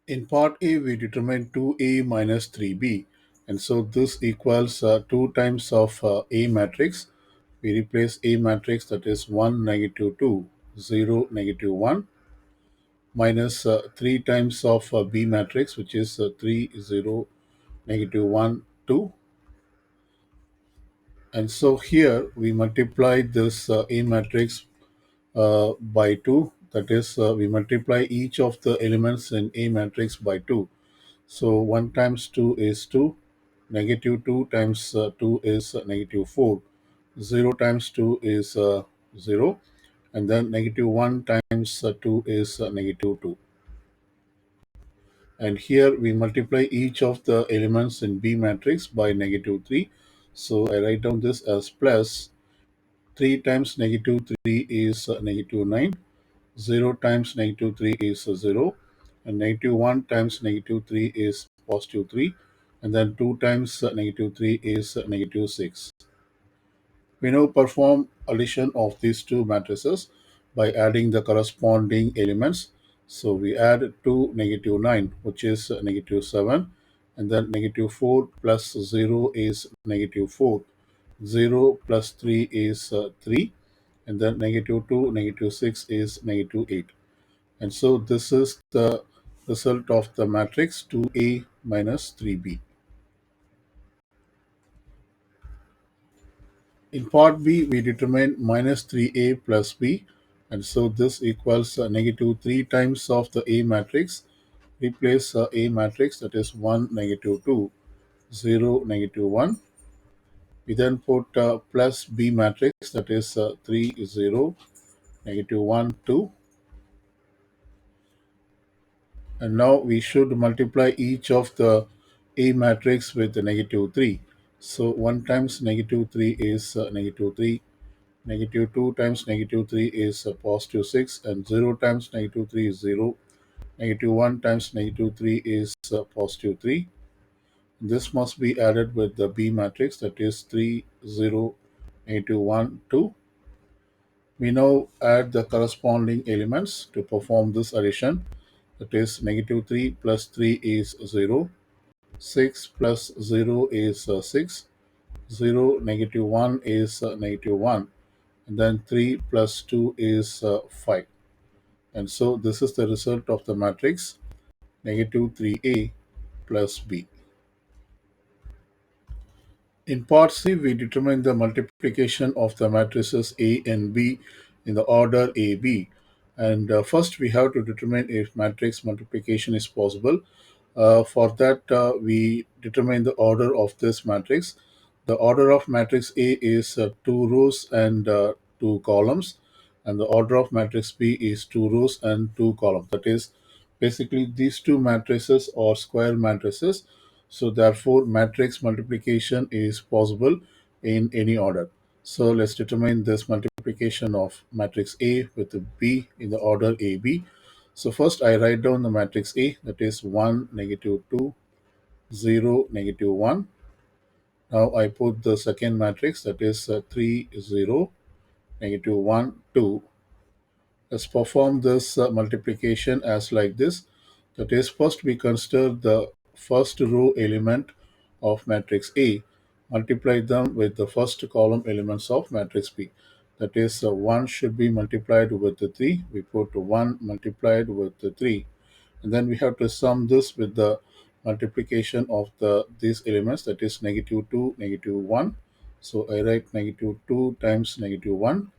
In part A, we determine 2A minus 3B. And so this equals 2 times of A matrix. We replace A matrix, that is 1, negative 2, 0, negative 1, minus 3 times of B matrix, which is 3, 0, negative 1, 2. And so here we multiply this A matrix by 2. That is, we multiply each of the elements in A matrix by 2. So 1 times 2 is 2, negative 2 times 2 is negative 4, 0 times 2 is 0, and then negative 1 times 2 is negative 2. And here we multiply each of the elements in B matrix by negative 3. So I write down this as plus 3 times negative 3 is negative 9, 0 times negative 3 is 0, and negative 1 times negative 3 is positive 3, and then 2 times negative 3 is negative 6. We now perform addition of these two matrices by adding the corresponding elements. So we add 2 negative 9, which is negative 7, and then negative 4 plus 0 is negative 4, 0 plus 3 is 3, and then negative 2, negative 6 is negative 8. And so this is the result of the matrix 2A minus 3B. In part B, we determine minus 3A plus B. And so this equals negative 3 times of the A matrix. Replace A matrix, that is 1, negative 2, 0, negative 1. We then put plus B matrix, that is 3, 0, negative 1, 2. And now we should multiply each of the A matrix with the negative 3. So 1 times negative 3 is negative 3. Negative 2 times negative 3 is positive 6. And 0 times negative 3 is 0. Negative 1 times negative 3 is positive 3. This must be added with the B matrix, that is 3, 0, negative 1, 2. We now add the corresponding elements to perform this addition. That is negative 3 plus 3 is 0. 6 plus 0 is 6. 0, negative 1 is negative 1. And then 3 plus 2 is 5. And so this is the result of the matrix negative 3A plus B. In part C, we determine the multiplication of the matrices A and B in the order AB. And first, we have to determine if matrix multiplication is possible. For that, we determine the order of this matrix. The order of matrix A is 2 rows and 2 columns, and the order of matrix B is 2 rows and 2 columns. That is, basically, these two matrices are square matrices. So, therefore, matrix multiplication is possible in any order. So, let's determine this multiplication of matrix A with the B in the order AB. So first I write down the matrix A, that is 1, negative 2, 0, negative 1. Now I put the second matrix, that is 3, 0, negative 1, 2. Let's perform this multiplication as like this. That is, first we consider the first row element of matrix A, multiply them with the first column elements of matrix B. That is, 1 should be multiplied with the 3. We put 1 multiplied with the 3. And then we have to sum this with the multiplication of these elements, that is negative 2, negative 1. So I write negative 2 times negative 1.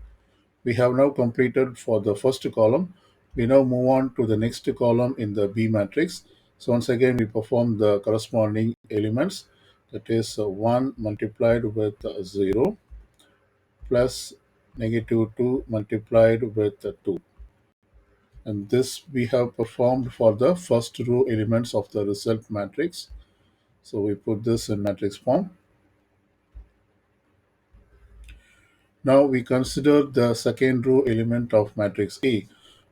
We have now completed for the first column. We now move on to the next column in the B matrix. So once again we perform the corresponding elements, that is 1 multiplied with 0 plus negative 2 multiplied with 2. And this we have performed for the first row elements of the result matrix. So we put this in matrix form. Now we consider the second row element of matrix A,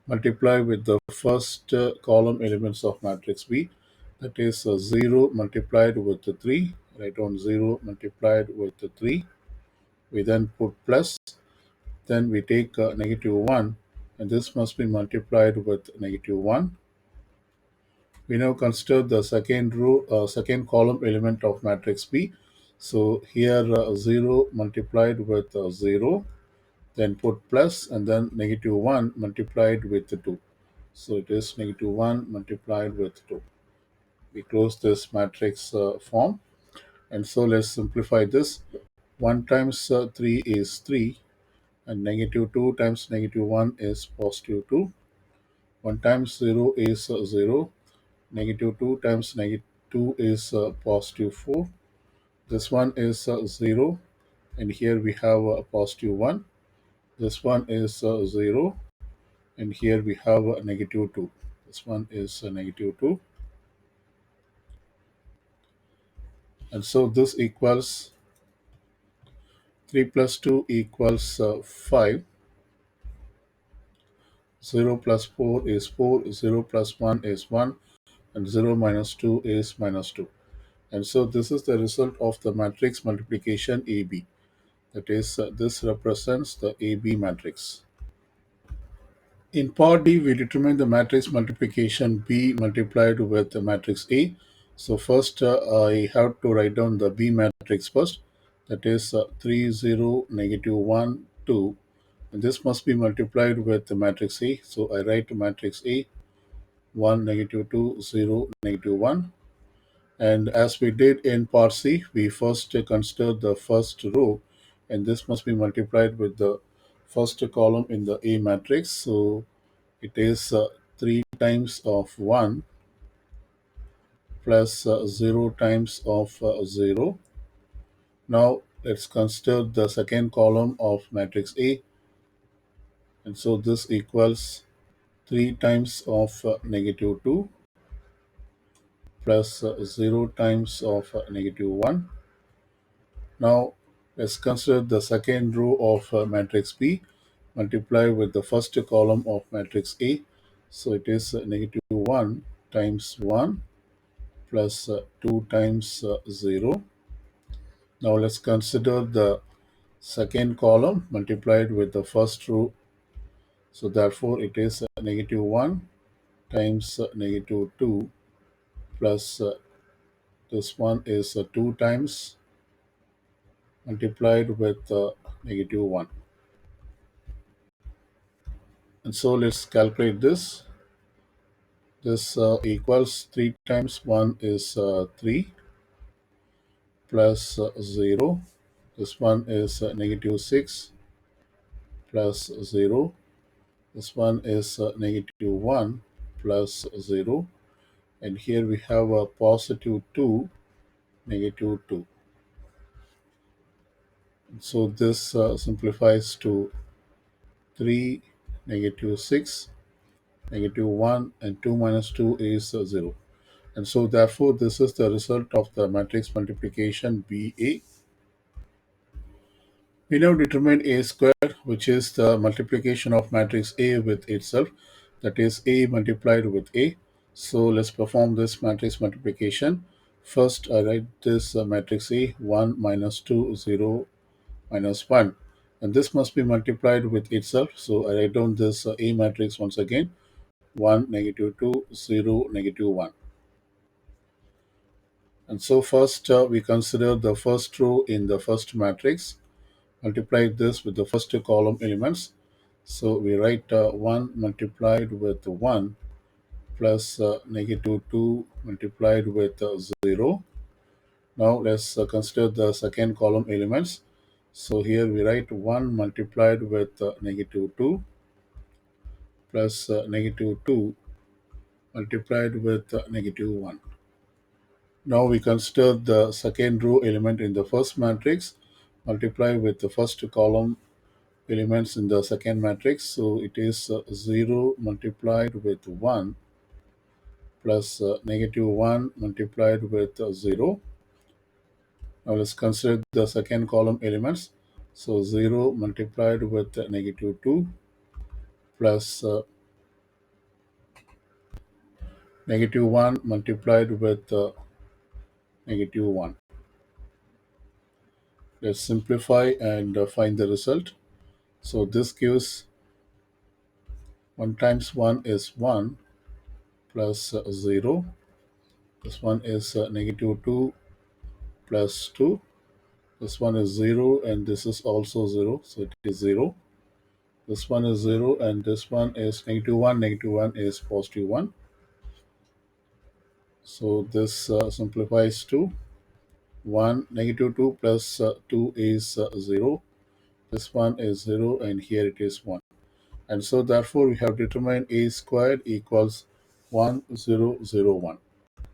multiply with the first column elements of matrix B, that is 0 multiplied with the 3. Write down 0 multiplied with the 3. We then put plus, then we take negative 1, and this must be multiplied with negative 1. We now consider the second column element of matrix B. So here 0 multiplied with 0, then put plus, and then negative 1 multiplied with 2. So it is negative 1 multiplied with 2. We close this matrix form, and so let's simplify this. 1 times 3 is 3, and negative 2 times negative 1 is positive 2. 1 times 0 is 0. Negative 2 times negative 2 is positive 4. This one is 0, and here we have a positive 1. This one is 0, and here we have a negative 2. This one is negative 2. And so this equals 3 plus 2 equals 5. 0 plus 4 is 4. 0 plus 1 is 1. And 0 minus 2 is minus 2. And so this is the result of the matrix multiplication AB. That is, this represents the AB matrix. In part D, we determine the matrix multiplication B multiplied with the matrix A. So first, I have to write down the B matrix first. That is 3, 0, negative 1, 2. And this must be multiplied with the matrix A. So I write matrix A, 1, negative 2, 0, negative 1. And as we did in part C, we first consider the first row, and this must be multiplied with the first column in the A matrix. So it is 3 times of 1 plus 0 times of 0. Now let's consider the second column of matrix A, and so this equals 3 times of negative 2 plus 0 times of negative 1. Now let's consider the second row of matrix B multiply with the first column of matrix A. So it is negative 1 times 1 plus 2 times 0. Now let's consider the second column multiplied with the first row. So therefore it is negative 1 times negative 2 plus this one is 2 times multiplied with negative 1. And so let's calculate this. This equals 3 times 1 is 3 plus 0. This one is negative 6 plus 0. This one is negative 1 plus 0. And here we have a positive 2, negative 2. So this simplifies to 3, negative 6, negative 1, and 2 minus 2 is 0. And so therefore this is the result of the matrix multiplication BA. We now determine A squared, which is the multiplication of matrix A with itself, that is A multiplied with A. So let's perform this matrix multiplication. First, I write this matrix A, 1 minus 2, 0 minus 1. And this must be multiplied with itself. So I write down this A matrix once again, 1, negative 2, 0, negative 1. And so first we consider the first row in the first matrix. Multiply this with the first two column elements. So we write 1 multiplied with 1 plus negative 2 multiplied with 0. Now let's consider the second column elements. So here we write 1 multiplied with negative 2 plus negative 2 multiplied with negative 1. Now we consider the second row element in the first matrix. Multiply with the first column elements in the second matrix. So it is 0 multiplied with 1 plus negative 1 multiplied with 0. Now let's consider the second column elements. So 0 multiplied with negative 2 plus negative 1 multiplied with negative 1. Let's simplify and find the result. So this gives 1 times 1 is 1 plus 0. This one is negative 2 plus 2. This one is 0 and this is also 0. So it is 0. This one is 0 and this one is negative 1. Negative 1 is positive 1. So this simplifies to 1. Negative 2 plus 2 is 0. This one is 0 and here it is 1. And so therefore we have determined a squared equals 1001.